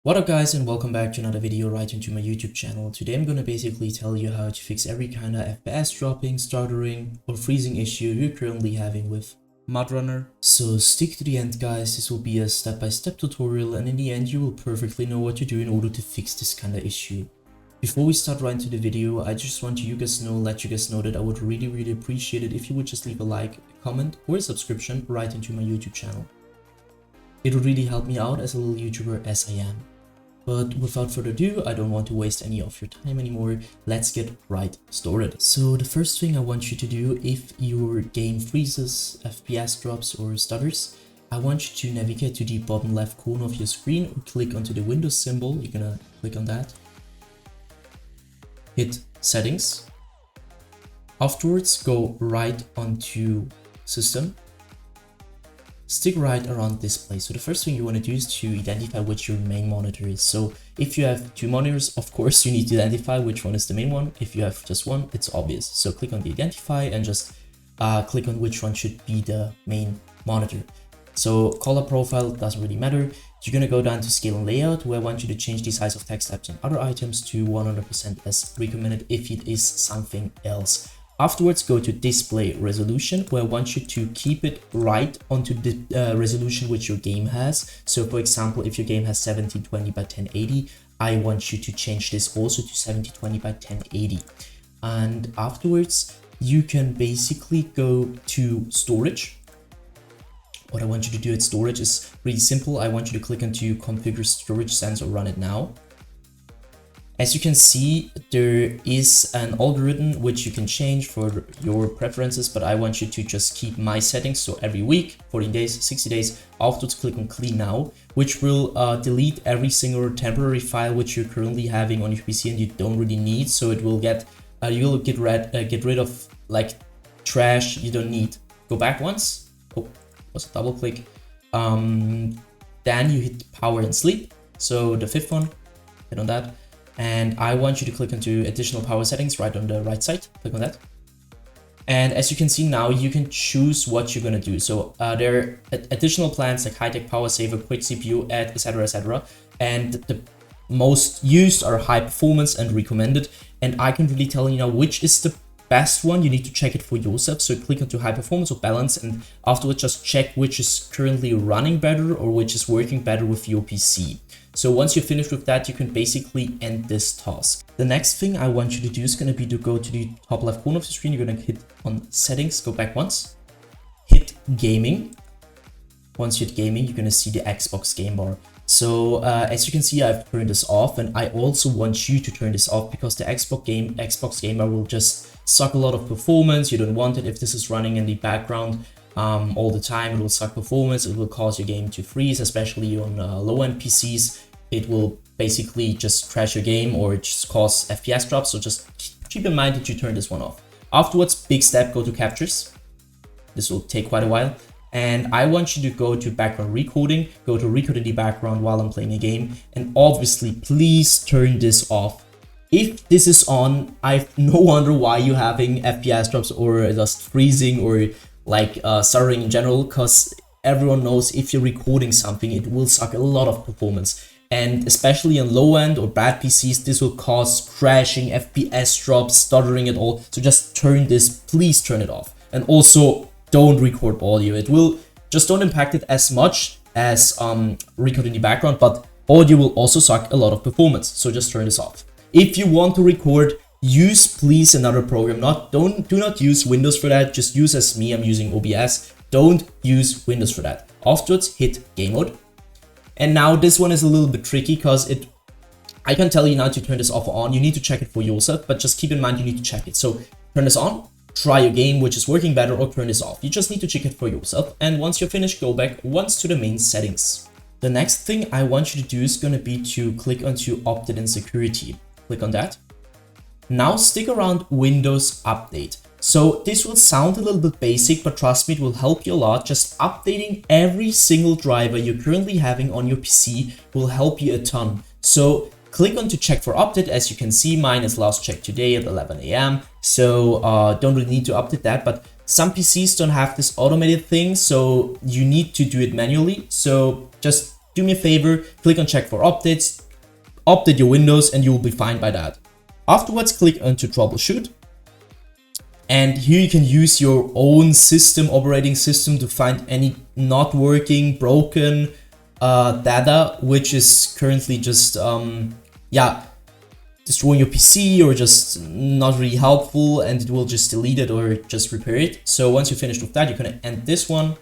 What up guys, and welcome back to another video right into my YouTube channel. Today I'm gonna basically tell you how to fix every kind of FPS dropping, stuttering or freezing issue you're currently having with Mudrunner. So stick to the end guys, this will be a step-by-step tutorial and in the end you will perfectly know what to do in order to fix this kind of issue. Before we start right into the video, I just want to let you guys know that I would really appreciate it if you would just leave a like, a comment or a subscription right into my YouTube channel. It would really help me out as a little YouTuber as I am. But without further ado, I don't want to waste any of your time anymore. Let's get right started. So the first thing I want you to do, if your game freezes, FPS drops or stutters, I want you to navigate to the bottom left corner of your screen or click onto the Windows symbol. You're gonna click on that. Hit settings. Afterwards, go right onto system. Stick right around display. So the first thing you want to do is to identify which your main monitor is. So if you have two monitors, of course you need to identify which one is the main one. If you have just one, it's obvious. So click on the identify and just click on which one should be the main monitor. So color profile doesn't really matter. You're going to go down to scale and layout, where I want you to change the size of text tabs and other items to 100% as recommended if it is something else. Afterwards, go to display resolution, where I want you to keep it right onto the resolution which your game has. So for example, if your game has 1720 by 1080, I want you to change this also to 1720 by 1080. And afterwards, you can basically go to storage. What I want you to do at storage is really simple. I want you to click onto configure storage sensor, run it now. As you can see, there is an algorithm which you can change for your preferences, but I want you to just keep my settings. So every week, 14 days, 60 days, afterwards click on clean now, which will delete every single temporary file which you're currently having on your PC and you don't really need. So it will get, you'll get rid of like trash you don't need. Go back once. Oh, was a double click. Then you hit power and sleep. So the fifth one, hit on that. And I want you to click onto additional power settings right on the right side. Click on that. And as you can see now, you can choose what you're going to do. So there are additional plans like high-tech power saver, quick CPU, add, etc, etc. And the most used are high performance and recommended. And I can really tell you now which is the best one. You need to check it for yourself. So click onto high performance or balance, and afterwards just check which is currently running better or which is working better with your PC. So once you're finished with that, you can basically end this task. The next thing I want you to do is going to be to go to the top left corner of the screen. You're going to hit on settings, go back once, hit gaming. Once you hit gaming, you're going to see the Xbox game bar. So as you can see, I've turned this off, and I also want you to turn this off because the Xbox game bar will just suck a lot of performance. You don't want it if this is running in the background all the time. It will suck performance. It will cause your game to freeze, especially on low-end PCs. It will basically just crash your game or just cause FPS drops. So just keep in mind that you turn this one off. Afterwards, big step, go to captures. This will take quite a while. And I want you to go to background recording, go to record in the background while I'm playing a game. And obviously, please turn this off. If this is on, I've no wonder why you're having FPS drops or just freezing or like stuttering in general, because everyone knows if you're recording something, it will suck a lot of performance. And especially on low end or bad PCs, this will cause crashing, FPS drops, stuttering at all. So just turn this, please turn it off. And also don't record audio. It will just don't impact it as much as recording the background, but audio will also suck a lot of performance. So just turn this off. If you want to record, use please another program. Do not use Windows for that. Just use as me. I'm using OBS. Don't use Windows for that. Afterwards, hit game mode. And now this one is a little bit tricky because I can tell you now to turn this off or on. You need to check it for yourself, but just keep in mind you need to check it. So turn this on, try your game which is working better, or turn this off. You just need to check it for yourself. And once you're finished, go back once to the main settings. The next thing I want you to do is going to be to click onto update and security. Click on that. Now stick around Windows Update. So this will sound a little bit basic, but trust me, it will help you a lot. Just updating every single driver you're currently having on your PC will help you a ton. So click on to check for update. As you can see, mine is last checked today at 11 AM. So don't really need to update that, but some PCs don't have this automated thing. So you need to do it manually. So just do me a favor, click on check for updates, update your Windows, and you will be fine by that. Afterwards, click onto troubleshoot. And here you can use your own operating system to find any not working, broken data, which is currently just, destroying your PC or just not really helpful, and it will just delete it or just repair it. So once you're finished with that, you're gonna end this one.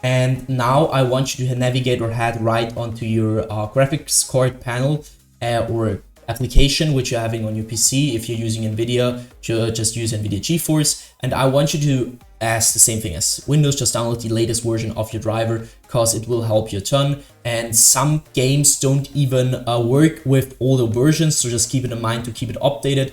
And now I want you to navigate or head right onto your graphics card panel or application which you're having on your PC. If you're using NVIDIA, just use NVIDIA GeForce. And I want you to ask the same thing as Windows, just download the latest version of your driver, because it will help you a ton. And some games don't even work with older versions, so just keep it in mind to keep it updated.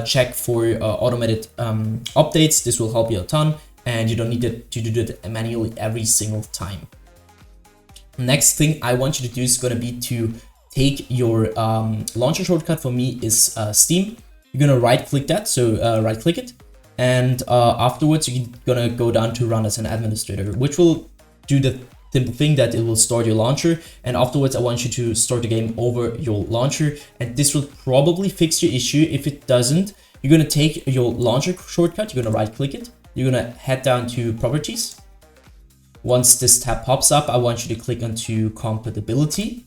Check for automated updates. This will help you a ton, and you don't need to do that manually every single time. Next thing I want you to do is going to be to take your launcher shortcut. For me is Steam. You're going to right click that, so right click it. And afterwards, you're gonna go down to run as an administrator, which will do the simple thing that it will start your launcher. And afterwards, I want you to start the game over your launcher. And this will probably fix your issue. If it doesn't, you're gonna take your launcher shortcut, you're gonna right click it. You're gonna head down to properties. Once this tab pops up, I want you to click onto compatibility.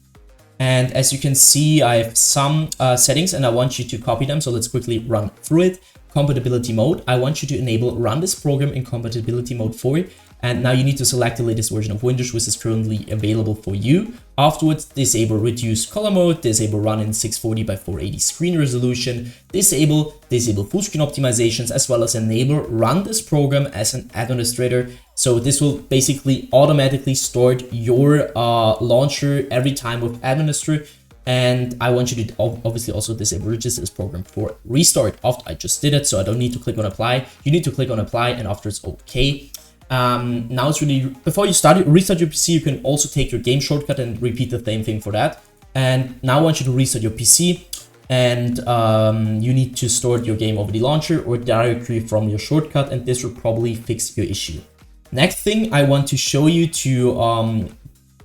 And as you can see, I have some settings and I want you to copy them. So let's quickly run through it. Compatibility mode, I want you to enable run this program in compatibility mode 4. And now you need to select the latest version of Windows, which is currently available for you. Afterwards, disable reduced color mode, disable run in 640 by 480 screen resolution, disable full screen optimizations, as well as enable run this program as an administrator. So this will basically automatically start your launcher every time with administrator. And I want you to obviously also disable register this program for restart. After I just did it, so I don't need to click on apply. You need to click on apply, and after it's okay. Now it's really, before you restart your PC, you can also take your game shortcut and repeat the same thing for that. And now I want you to restart your PC, and you need to start your game over the launcher or directly from your shortcut, and this will probably fix your issue. Next thing I want to show you to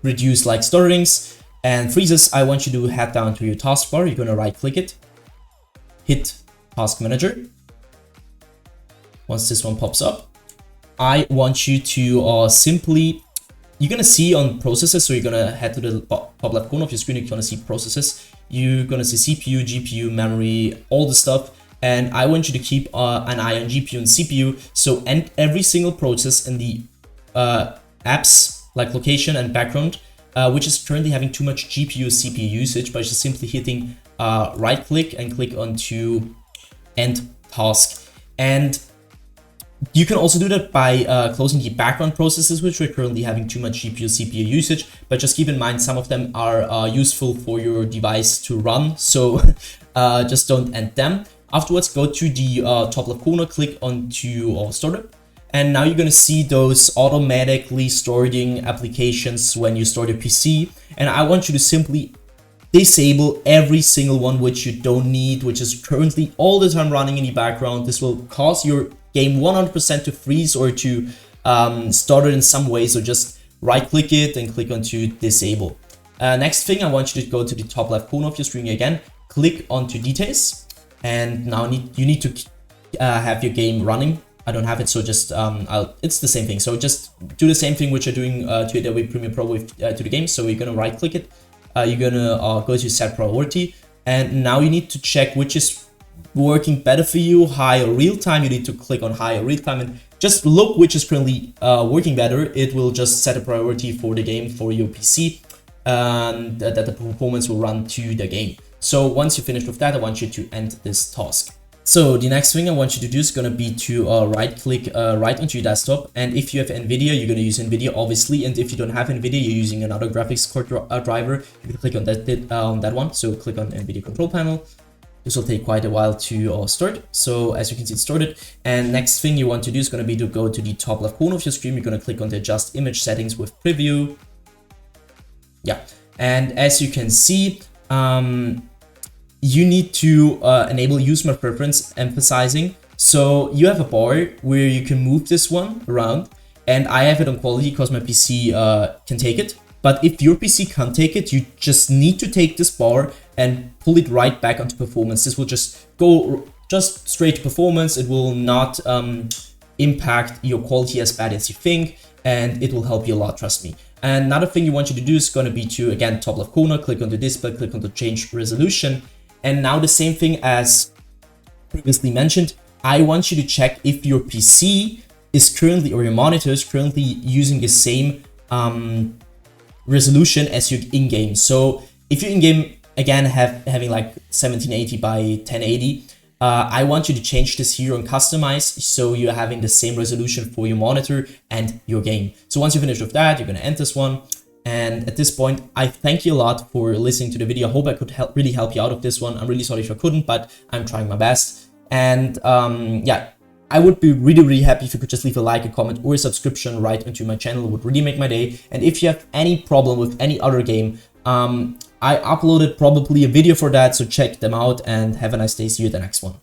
reduce like stutterings and freezes, I want you to head down to your taskbar. You're gonna right click it, hit task manager. Once this one pops up, I want you to simply, you're gonna see on processes, so you're gonna head to the top left corner of your screen, you're gonna see processes. You're gonna see CPU, GPU, memory, all the stuff. And I want you to keep an eye on GPU and CPU. So and every single process in the apps like location and background, which is currently having too much GPU CPU usage, by just simply hitting right click and click onto end task. And you can also do that by closing the background processes, which are currently having too much GPU CPU usage, but just keep in mind some of them are useful for your device to run, so just don't end them. Afterwards, go to the top left corner, click onto startup. And now you're going to see those automatically starting applications when you start a PC. And I want you to simply disable every single one which you don't need, which is currently all the time running in the background. This will cause your game 100% to freeze or to stutter in some way. So just right click it and click onto disable. Next thing, I want you to go to the top left corner of your screen again, click onto details. And now you need to have your game running. I don't have it, so just it's the same thing. So just do the same thing which you're doing to Adobe Premiere Pro with to the game. So you're gonna right click it, you're gonna go to set priority, and now you need to check which is working better for you, high or real time. You need to click on high or real time and just look which is currently working better. It will just set a priority for the game for your PC, and that the performance will run to the game. So once you're finished with that, I want you to end this task. So the next thing I want you to do is going to be to right click right onto your desktop. And if you have NVIDIA, you're going to use NVIDIA obviously. And if you don't have NVIDIA, you're using another graphics card driver, you can click on that one. So click on NVIDIA control panel. This will take quite a while to start. So as you can see, it's started. And next thing you want to do is going to be to go to the top left corner of your screen. You're going to click on the adjust image settings with preview. Yeah. And as you can see, you need to enable use my preference emphasizing. So you have a bar where you can move this one around, and I have it on quality because my PC can take it. But if your PC can't take it, you just need to take this bar and pull it right back onto performance. This will just go just straight to performance. It will not impact your quality as bad as you think, and it will help you a lot, trust me. And another thing you want you to do is going to be to, again, top left corner, click on the display, click on the change resolution. And now the same thing as previously mentioned, I want you to check if your PC is currently, or your monitor is currently using the same resolution as your in-game. So if you're in-game, again, having like 1780 by 1080, I want you to change this here on customize, so you're having the same resolution for your monitor and your game. So once you finish with that, you're going to end this one. And at this point, I thank you a lot for listening to the video. I hope I could really help you out of this one. I'm really sorry if I couldn't, but I'm trying my best. And yeah, I would be really happy if you could just leave a like, a comment, or a subscription right into my channel. It would really make my day. And if you have any problem with any other game, I uploaded probably a video for that, so check them out and have a nice day. See you at the next one.